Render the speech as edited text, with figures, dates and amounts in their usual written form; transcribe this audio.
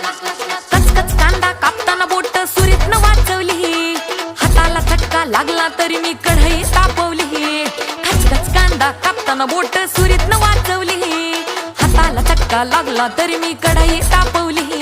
कचकच कांदा कापताना बोट सुरीतनं वाचवली, हाताला चटका लागला तरी मी कढई तापवली. कचकच कांदा कापताना बोट सुरीतनं वाचवली, हाताला चटका लागला तरी मी कढई तापवली.